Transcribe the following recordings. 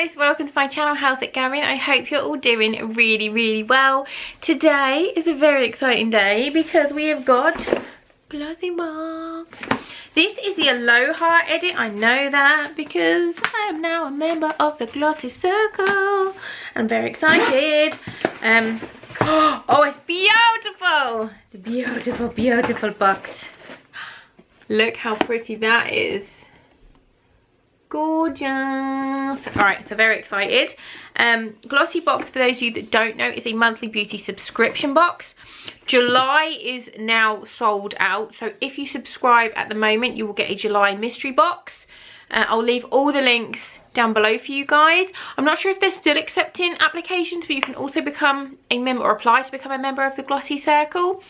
guys, welcome to my channel. How's it going? I hope you're all doing really well. Today is a very exciting day because we have got Glossybox. This is the Aloha edit. I know that because I am now a member of the Glossy Circle. I'm very excited. Oh, it's beautiful. It's a beautiful box. Look how pretty that is. Gorgeous. All right, so very excited. Glossybox, for those of you that don't know, is a monthly beauty subscription box. July is now sold out, so if you subscribe at the moment, you will get a July mystery box. I'll leave all the links down below for you guys. I'm not sure if they're still accepting applications, but you can also become a member or apply to become a member of the Glossy Circle.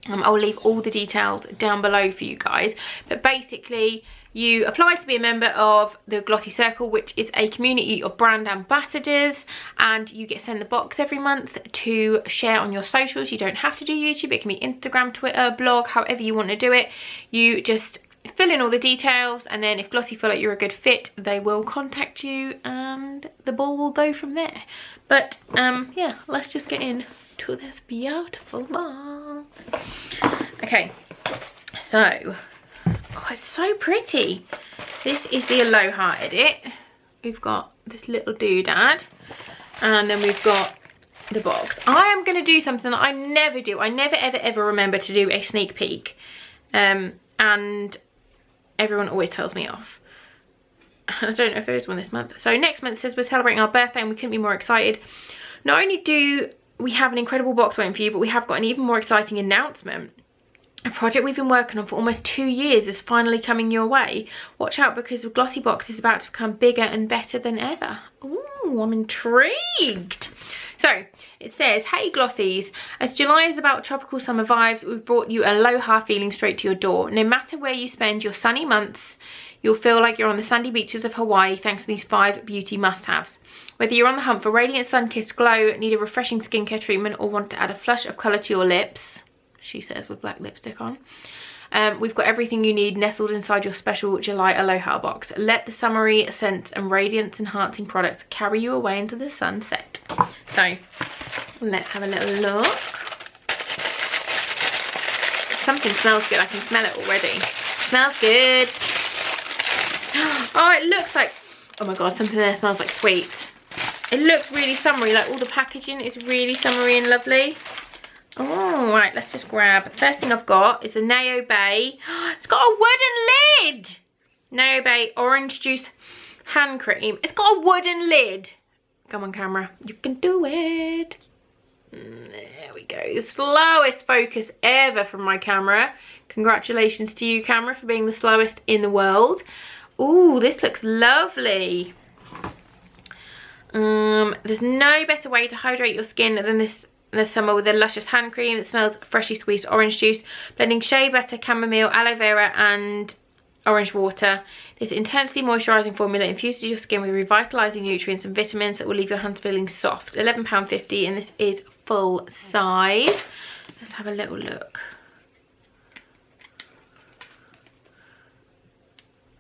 I'll leave all the details down below for you guys, but basically you apply to be a member of the Glossy Circle, which is a community of brand ambassadors, and you get sent the box every month to share on your socials. You don't have to do YouTube, it can be Instagram, Twitter, blog, however you want to do it. You just fill in all the details, and then if Glossy feel like you're a good fit, they will contact you and the ball will go from there. But yeah, let's just get in to this beautiful box. Okay, so oh, it's so pretty. This is the Aloha edit. We've got this little doodad, and then we've got the box. I am going to do something that I never do. I never ever remember to do a sneak peek, and everyone always tells me off. I don't know if there is one this month. So next month says we're celebrating our birthday, and we couldn't be more excited. Not only do we have an incredible box waiting for you, but we have got an even more exciting announcement. A project we've been working on for almost 2 years is finally coming your way. Watch out, because the Glossybox is about to become bigger and better than ever. Ooh, I'm intrigued. So it says, hey Glossies, as July is about tropical summer vibes, we've brought you Aloha feeling straight to your door. No matter where you spend your sunny months, you'll feel like you're on the sandy beaches of Hawaii thanks to these 5 beauty must-haves. Whether you're on the hunt for radiant sun-kissed glow, need a refreshing skincare treatment, or want to add a flush of colour to your lips, she says with black lipstick on, we've got everything you need nestled inside your special July Aloha box. Let the summery scents and radiance enhancing products carry you away into the sunset. So let's have a little look. Something smells good. I can smell it already. Smells good. Oh, it looks like, oh my god, something there smells like sweets. It looks really summery, like all the packaging is really summery and lovely. Oh, right, let's just grab. First thing I've got is the Nao Bay. It's got a wooden lid. Nao Bay orange juice hand cream. It's got a wooden lid. Come on, camera. You can do it. There we go. The slowest focus ever from my camera. Congratulations to you, camera, for being the slowest in the world. Ooh, this looks lovely. There's no better way to hydrate your skin than this summer with a luscious hand cream that smells freshly squeezed orange juice, blending shea butter, chamomile, aloe vera and orange water. This intensely moisturising formula infuses your skin with revitalising nutrients and vitamins that will leave your hands feeling soft. £11.50, and this is full size. Let's have a little look.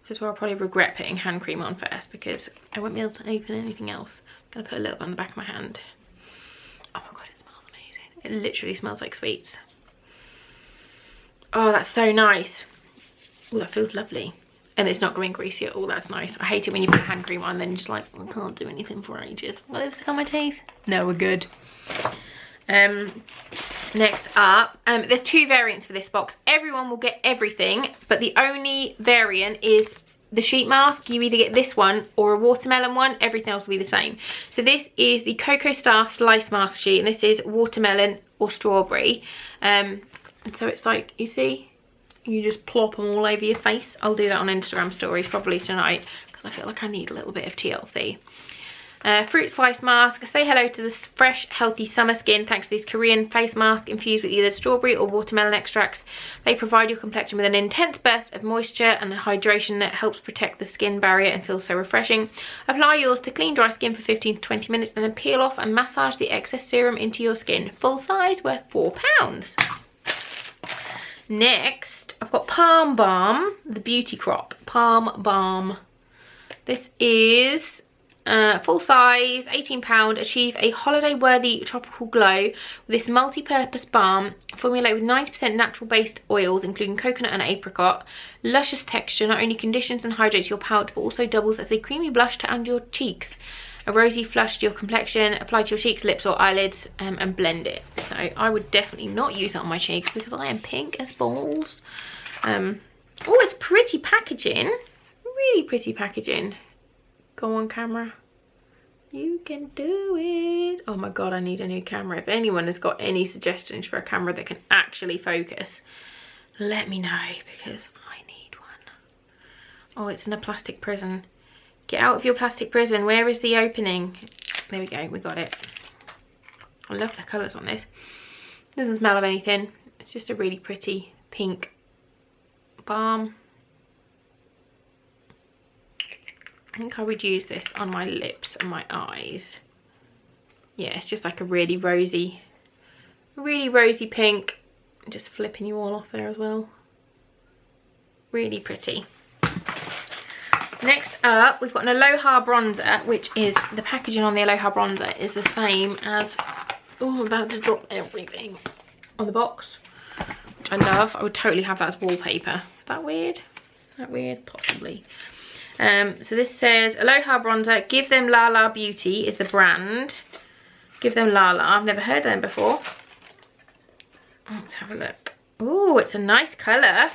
This is where I'll probably regret putting hand cream on first, because I won't be able to open anything else. I'm going to put a little bit on the back of my hand. Oh my god, it smells amazing. It literally smells like sweets. Oh, that's so nice. Oh, that feels lovely. And it's not going greasy at all. That's nice. I hate it when you put hand cream on and then you're just like, I can't do anything for ages. I've got lipstick on my teeth. No, we're good. Next up, there's 2 variants for this box. Everyone will get everything, but the only variant is the sheet mask. You either get this one or a watermelon one. Everything else will be the same. So this is the Cocoa Star Slice Mask Sheet, and this is watermelon or strawberry. And so it's like, you see, you just plop them all over your face. I'll do that on Instagram stories probably tonight, because I feel like I need a little bit of TLC. Fruit slice mask. Say hello to this fresh, healthy summer skin thanks to these Korean face mask infused with either strawberry or watermelon extracts. They provide your complexion with an intense burst of moisture and hydration that helps protect the skin barrier and feels so refreshing. Apply yours to clean, dry skin for 15 to 20 minutes and then peel off and massage the excess serum into your skin. Full size, worth £4. Next, I've got Palm Balm, the Beauty Crop Palm Balm. This is full size, £18. Achieve a holiday worthy tropical glow with this multi-purpose balm formulated with 90% natural based oils including coconut and apricot. Luscious texture not only conditions and hydrates your palate but also doubles as a creamy blush to and your cheeks. A rosy flush to your complexion. Apply to your cheeks, lips or eyelids and blend it. So I would definitely not use it on my cheeks because I am pink as balls. Oh, it's pretty packaging. Really pretty packaging. Go on camera. You can do it. Oh my god, I need a new camera. If anyone has got any suggestions for a camera that can actually focus, let me know because I need one. Oh, it's in a plastic prison. Get out of your plastic prison. Where is the opening? There we go, we got it. I love the colours on this. Doesn't smell of anything. It's just a really pretty pink balm. I think I would use this on my lips and my eyes. Yeah, it's just like a really rosy pink. I'm just flipping you all off there as well. Really pretty. Next up, we've got an Aloha bronzer, which is, the packaging on the Aloha bronzer is the same as, oh, I'm about to drop everything on the box, which I love. I would totally have that as wallpaper. Is that weird? Is that weird? Possibly. So this says Aloha bronzer, Give Them Lala Beauty is the brand. Give Them Lala. I've never heard of them before. Let's have a look. Oh, it's a nice colour.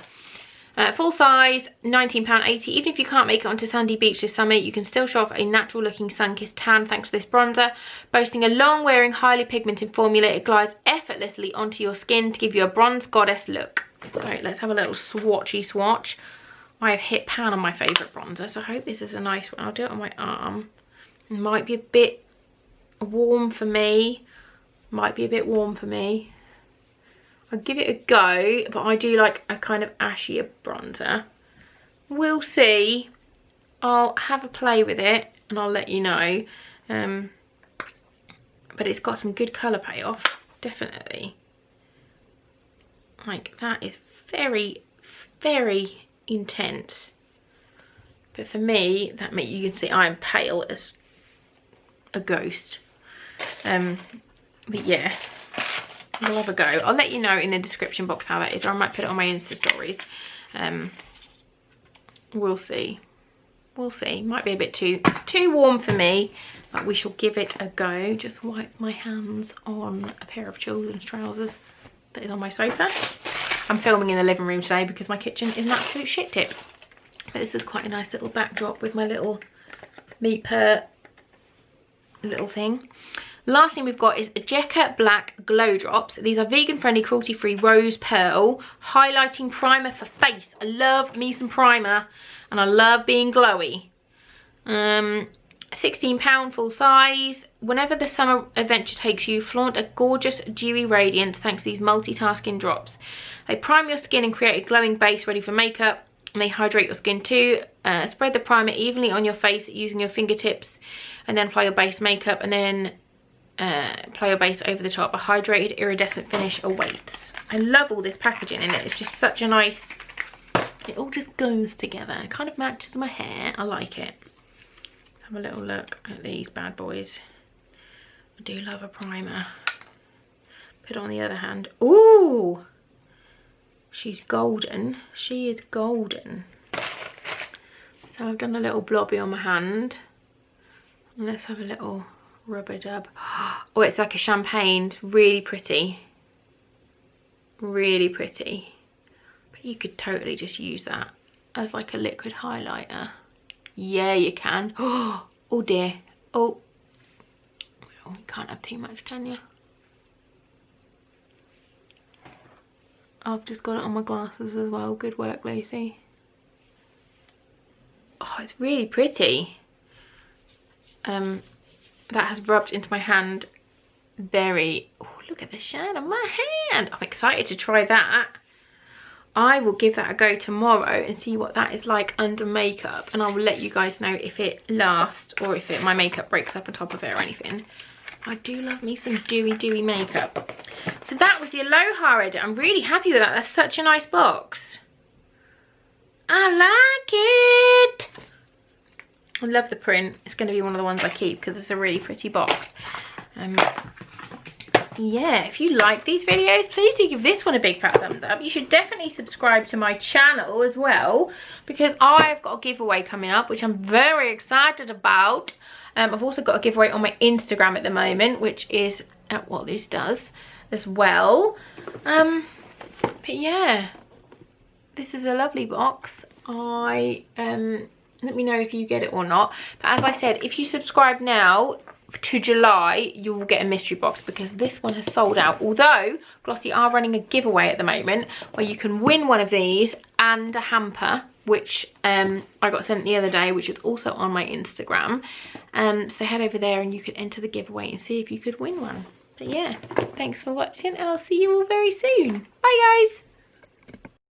Full size, £19.80. Even if you can't make it onto Sandy Beach this summer, you can still show off a natural looking sun-kissed tan thanks to this bronzer. Boasting a long wearing, highly pigmented formula, it glides effortlessly onto your skin to give you a bronze goddess look. So let's have a little swatchy swatch. I have hit pan on my favourite bronzer, so I hope this is a nice one. I'll do it on my arm. It might be a bit warm for me. Might be a bit warm for me. I'll give it a go, but I do like a kind of ashier bronzer. We'll see. I'll have a play with it and I'll let you know. But it's got some good colour payoff, definitely. Like, that is very, very intense. But for me, that means you can see I'm pale as a ghost. But yeah. We'll have a go. I'll let you know in the description box how that is, or I might put it on my Insta stories. We'll see. We'll see. Might be a bit too warm for me, but we shall give it a go. Just wipe my hands on a pair of children's trousers that is on my sofa. I'm filming in the living room today because my kitchen is an absolute shit tip. But this is quite a nice little backdrop with my little meat purr little thing. Last thing we've got is Jekka Black Glow Drops. These are vegan friendly, cruelty free rose pearl highlighting primer for face. I love me some primer and I love being glowy. £16 full size. Whenever the summer adventure takes you, flaunt a gorgeous dewy radiance thanks to these multitasking drops. They prime your skin and create a glowing base ready for makeup, and they hydrate your skin too. Spread the primer evenly on your face using your fingertips and then apply your base makeup, and then apply your base over the top. A hydrated iridescent finish awaits. I love all this packaging in it. It's just such a nice, it all just goes together. It kind of matches my hair. I like it. Have a little look at these bad boys. I do love a primer. Put it on the other hand. Ooh, she's golden. She is golden. So I've done a little blobby on my hand. Let's have a little rubber dub. Oh, it's like a champagne. It's really pretty. Really pretty. But you could totally just use that as like a liquid highlighter. Yeah, you can. Oh dear. Oh, you can't have too much, can you? I've just got it on my glasses as well. Good work, Lucy. Oh, it's really pretty. That has rubbed into my hand very... Oh, look at the shine on my hand. I'm excited to try that. I will give that a go tomorrow and see what that is like under makeup, and I will let you guys know if it lasts or if my makeup breaks up on top of it or anything. I do love me some dewy makeup. So that was the Aloha edit. I'm really happy with that. That's such a nice box. I like it. I love the print. It's going to be one of the ones I keep because it's a really pretty box. Yeah, if you like these videos, please do give this one a big fat thumbs up. You should definitely subscribe to my channel as well, because I've got a giveaway coming up, which I'm very excited about. I've also got a giveaway on my Instagram at the moment, which is at What Loose Does as well. But yeah, this is a lovely box. Let me know if you get it or not. But as I said, if you subscribe now to July, you will get a mystery box, because this one has sold out. Although Glossy are running a giveaway at the moment where you can win one of these and a hamper, which I got sent the other day, which is also on my Instagram. So head over there and you could enter the giveaway and see if you could win one. But yeah, thanks for watching, and I'll see you all very soon. Bye guys.